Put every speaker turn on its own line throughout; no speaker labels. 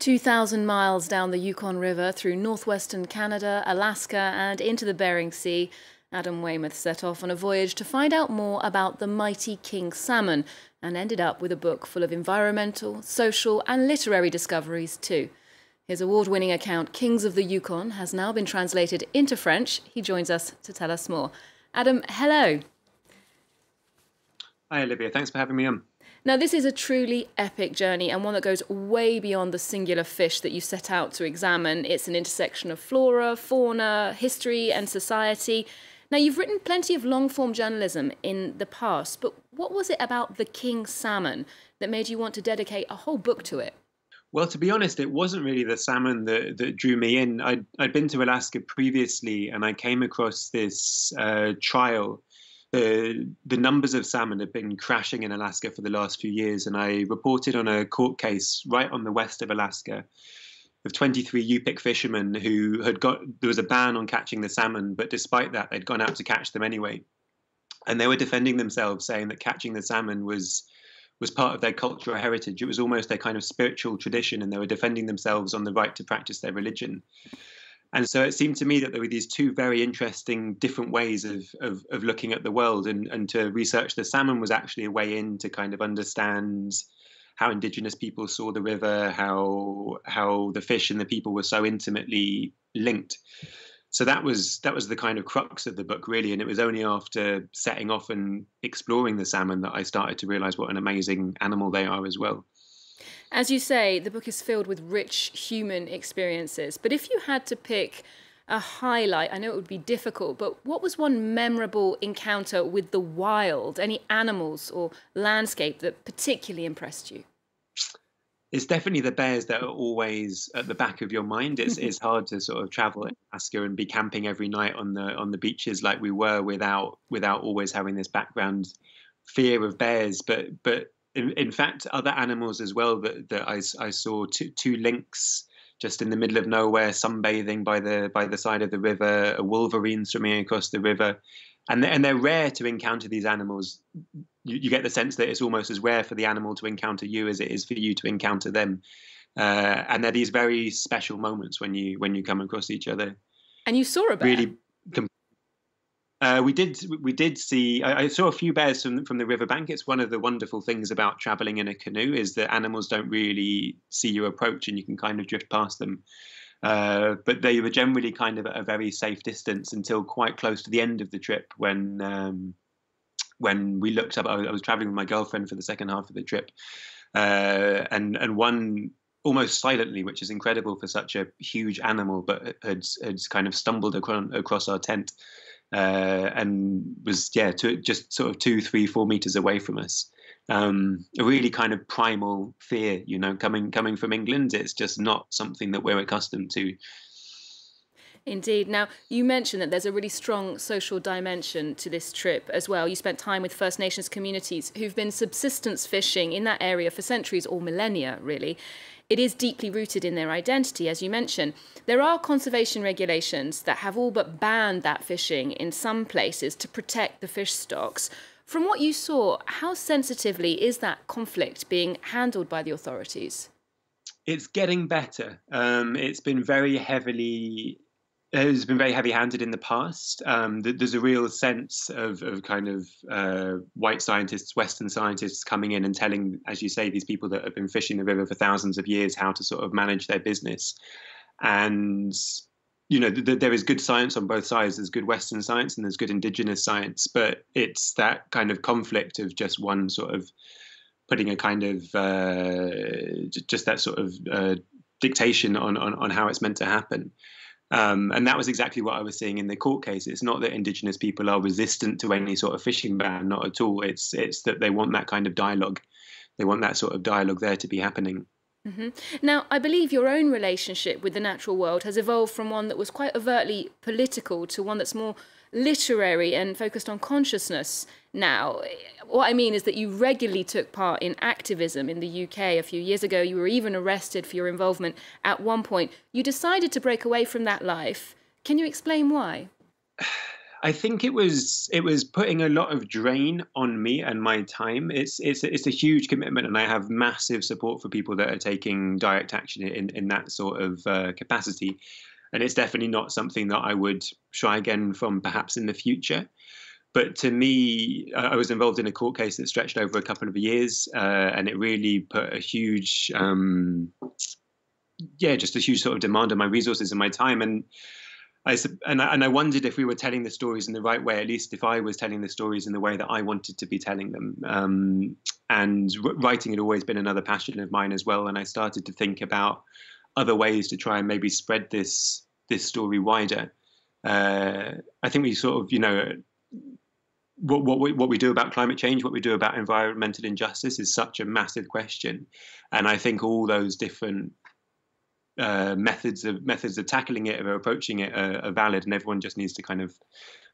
2,000 miles down the Yukon River through northwestern Canada, Alaska and into the Bering Sea, Adam Weymouth set off on a voyage to find out more about the mighty king salmon and ended up with a book full of environmental, social and literary discoveries too. His award-winning account, Kings of the Yukon, has now been translated into French. He joins us to tell us more. Adam, hello.
Hi, Olivia. Thanks for having me on.
Now, this is a truly epic journey and one that goes way beyond the singular fish that you set out to examine. It's an intersection of flora, fauna, history and society. Now, you've written plenty of long-form journalism in the past, but what was it about the king salmon that made you want to dedicate a whole book to it?
Well, to be honest, it wasn't really the salmon that drew me in. I'd been to Alaska previously and I came across this trial. The numbers of salmon have been crashing in Alaska for the last few years, and I reported on a court case right on the west of Alaska of 23 Yupik fishermen who there was a ban on catching the salmon, but despite that, they'd gone out to catch them anyway. And they were defending themselves, saying that catching the salmon was part of their cultural heritage. It was almost their kind of spiritual tradition, and they were defending themselves on the right to practice their religion. And so it seemed to me that there were these two very interesting different ways of looking at the world, and to research the salmon was actually a way in to kind of understand how Indigenous people saw the river, how the fish and the people were so intimately linked. So that was the kind of crux of the book, really. And it was only after setting off and exploring the salmon that I started to realize what an amazing animal they are as well.
As you say, the book is filled with rich human experiences. But if you had to pick a highlight, I know it would be difficult, but what was one memorable encounter with the wild? Any animals or landscape that particularly impressed you?
It's definitely the bears that are always at the back of your mind. It's hard to sort of travel in Alaska and be camping every night on the beaches like we were without always having this background fear of bears. But in fact, other animals as well that I saw, two lynx just in the middle of nowhere, sunbathing by the side of the river, a wolverine swimming across the river, and they're rare to encounter these animals. You get the sense that it's almost as rare for the animal to encounter you as it is for you to encounter them, and they're these very special moments when you come across each other.
And you saw a bear.
Really. We did see. I saw a few bears from the riverbank. It's one of the wonderful things about traveling in a canoe is that animals don't really see you approach, and you can kind of drift past them. But they were generally kind of at a very safe distance until quite close to the end of the trip when we looked up. I was traveling with my girlfriend for the second half of the trip, and one almost silently, which is incredible for such a huge animal, but had kind of stumbled across our tent. And was just sort of 2, 3, 4 meters away from us. A really kind of primal fear, coming from England. It's just not something that we're accustomed to.
Indeed. Now, you mentioned that there's a really strong social dimension to this trip as well. You spent time with First Nations communities who've been subsistence fishing in that area for centuries or millennia, really. It is deeply rooted in their identity, as you mentioned. There are conservation regulations that have all but banned that fishing in some places to protect the fish stocks. From what you saw, how sensitively is that conflict being handled by the authorities?
It's getting better. It's been very heavy-handed in the past. There's a real sense of kind of white scientists, Western scientists coming in and telling, as you say, these people that have been fishing the river for thousands of years how to sort of manage their business. And, there is good science on both sides. There's good Western science and there's good Indigenous science. But it's that kind of conflict of just one sort of putting a kind of just that sort of dictation on how it's meant to happen. And that was exactly what I was seeing in the court case. It's not that Indigenous people are resistant to any sort of fishing ban, not at all. It's that they want that kind of dialogue. They want that sort of dialogue there to be happening.
Mm-hmm. Now, I believe your own relationship with the natural world has evolved from one that was quite overtly political to one that's more literary and focused on consciousness now. What I mean is that you regularly took part in activism in the UK a few years ago. You were even arrested for your involvement at one point. You decided to break away from that life. Can you explain why?
I think it was putting a lot of drain on me and my time. It's a huge commitment, and I have massive support for people that are taking direct action in that sort of capacity. And it's definitely not something that I would try again from perhaps in the future. But to me, I was involved in a court case that stretched over a couple of years, and it really put a huge, just a huge sort of demand on my resources and my time. And I wondered if we were telling the stories in the right way, at least if I was telling the stories in the way that I wanted to be telling them. And writing had always been another passion of mine as well. And I started to think about other ways to try and maybe spread this story wider. I think we sort of, what we do about climate change, what we do about environmental injustice is such a massive question. And I think all those different methods of tackling it or approaching it are valid, and everyone just needs to kind of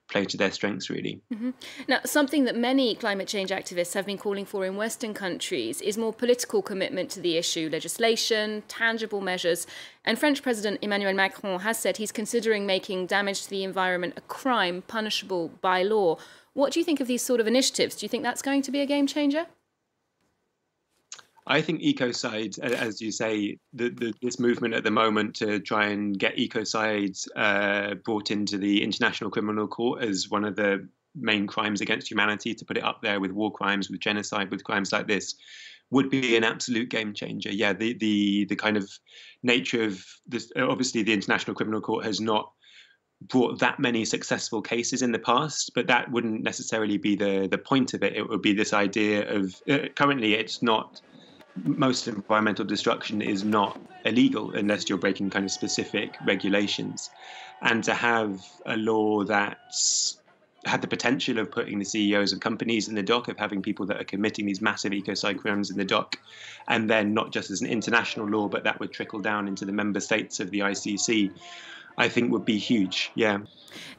play to their strengths, really.
Mm-hmm. Now, something that many climate change activists have been calling for in Western countries is more political commitment to the issue, legislation, tangible measures. And French President Emmanuel Macron has said he's considering making damage to the environment a crime punishable by law. What do you think of these sort of initiatives? Do you think that's going to be a game changer?
I think Ecocide, as you say, this movement at the moment to try and get Ecocide brought into the International Criminal Court as one of the main crimes against humanity, to put it up there with war crimes, with genocide, with crimes like this, would be an absolute game changer. Yeah, the kind of nature of this, obviously the International Criminal Court has not brought that many successful cases in the past, but that wouldn't necessarily be the point of it. It would be this idea of, currently it's not, most environmental destruction is not illegal unless you're breaking kind of specific regulations. And to have a law that's had the potential of putting the CEOs of companies in the dock, of having people that are committing these massive ecocide crimes in the dock, and then not just as an international law, but that would trickle down into the member states of the ICC, I think would be huge. Yeah.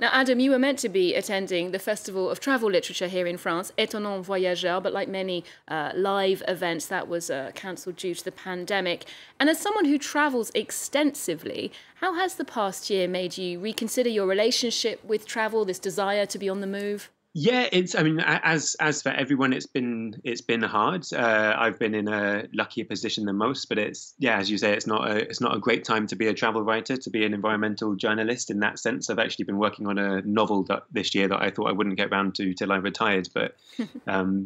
Now, Adam, you were meant to be attending the Festival of Travel Literature here in France, Étonnant Voyageur, but like many live events, that was cancelled due to the pandemic. And as someone who travels extensively, how has the past year made you reconsider your relationship with travel, this desire to be on the move?
Yeah, I mean, as for everyone, it's been hard. I've been in a luckier position than most, but as you say, it's not a great time to be a travel writer, to be an environmental journalist in that sense. I've actually been working on a novel this year that I thought I wouldn't get around to till I retired, but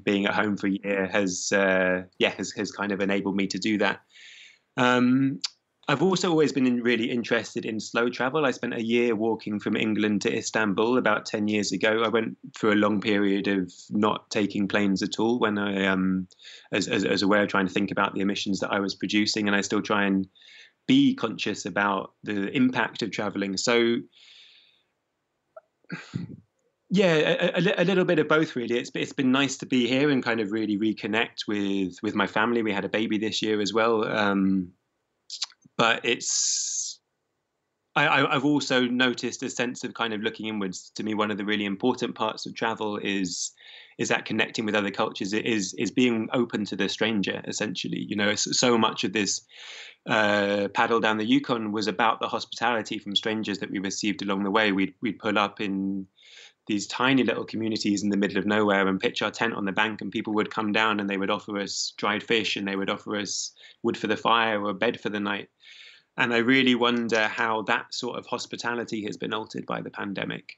being at home for a year has kind of enabled me to do that. I've also always been really interested in slow travel. I spent a year walking from England to Istanbul about 10 years ago. I went through a long period of not taking planes at all when I, as a way of trying to think about the emissions that I was producing, and I still try and be conscious about the impact of traveling. So, yeah, a little bit of both, really. It's been nice to be here and kind of really reconnect with my family. We had a baby this year as well. But I've also noticed a sense of kind of looking inwards. To me, one of the really important parts of travel is that connecting with other cultures. It is being open to the stranger, essentially. So much of this paddle down the Yukon was about the hospitality from strangers that we received along the way. We'd pull up in these tiny little communities in the middle of nowhere and pitch our tent on the bank, and people would come down and they would offer us dried fish, and they would offer us wood for the fire or a bed for the night. And I really wonder how that sort of hospitality has been altered by the pandemic,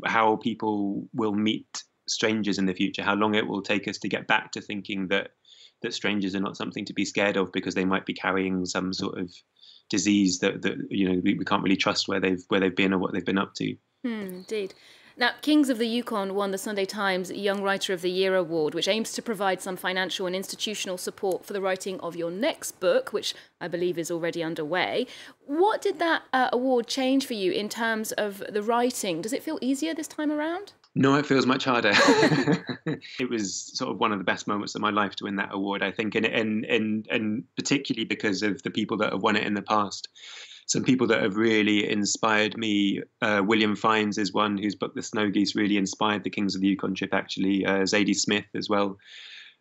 how people will meet strangers in the future, how long it will take us to get back to thinking that strangers are not something to be scared of because they might be carrying some sort of disease that we can't really trust where they've been or what they've been up to.
Indeed. Now, Kings of the Yukon won the Sunday Times Young Writer of the Year award, which aims to provide some financial and institutional support for the writing of your next book, which I believe is already underway. What did that award change for you in terms of the writing? Does it feel easier this time around?
No, it feels much harder. It was sort of one of the best moments of my life to win that award, I think, and particularly because of the people that have won it in the past. Some people that have really inspired me. William Fiennes is one whose book, The Snow Geese, really inspired the Kings of the Yukon trip, actually. Zadie Smith as well.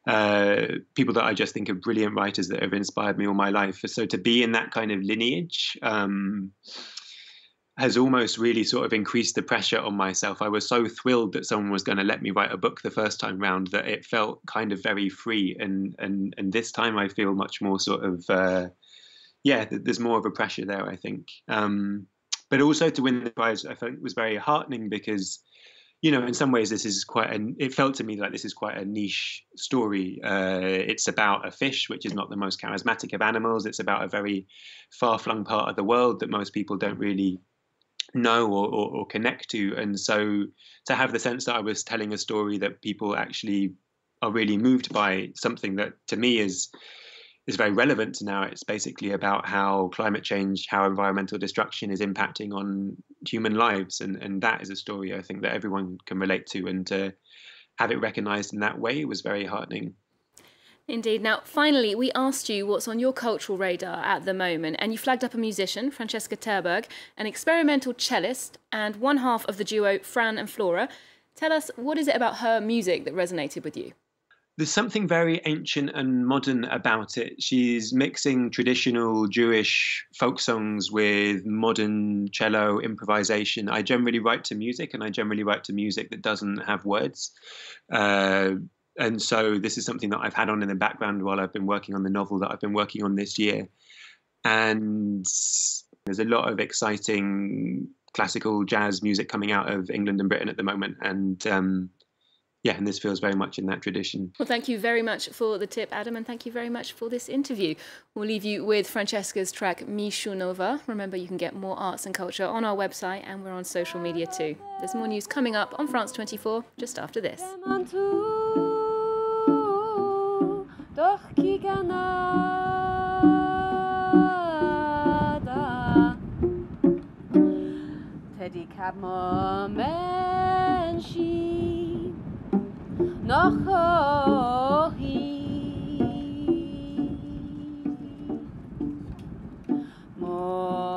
People that I just think are brilliant writers that have inspired me all my life. So to be in that kind of lineage, has almost really sort of increased the pressure on myself. I was so thrilled that someone was going to let me write a book the first time round that it felt kind of very free. And this time I feel much more sort of, there's more of a pressure there, I think. But also to win the prize, I think was very heartening because, you know, in some ways this is it felt to me like this is quite a niche story. It's about a fish, which is not the most charismatic of animals. It's about a very far-flung part of the world that most people don't really know or connect to. And so to have the sense that I was telling a story that people actually are really moved by, something that to me is very relevant to now. It's basically about how climate change, how environmental destruction is impacting on human lives. And that is a story I think that everyone can relate to, and to have it recognized in that way was very heartening.
Indeed. Now, finally, we asked you what's on your cultural radar at the moment, and you flagged up a musician, Francesca Terberg, an experimental cellist, and one half of the duo Fran and Flora. Tell us, what is it about her music that resonated with you?
There's something very ancient and modern about it. She's mixing traditional Jewish folk songs with modern cello improvisation. I generally write to music, and I generally write to music that doesn't have words. And so this is something that I've had on in the background while I've been working on the novel that I've been working on this year. And there's a lot of exciting classical jazz music coming out of England and Britain at the moment. And and this feels very much in that tradition.
Well, thank you very much for the tip, Adam, and thank you very much for this interview. We'll leave you with Francesca's track Mishunova. Remember, you can get more arts and culture on our website, and we're on social media too. There's more news coming up on France 24 just after this. Doch ki Canada Teddy Cab Menshi Noch Mo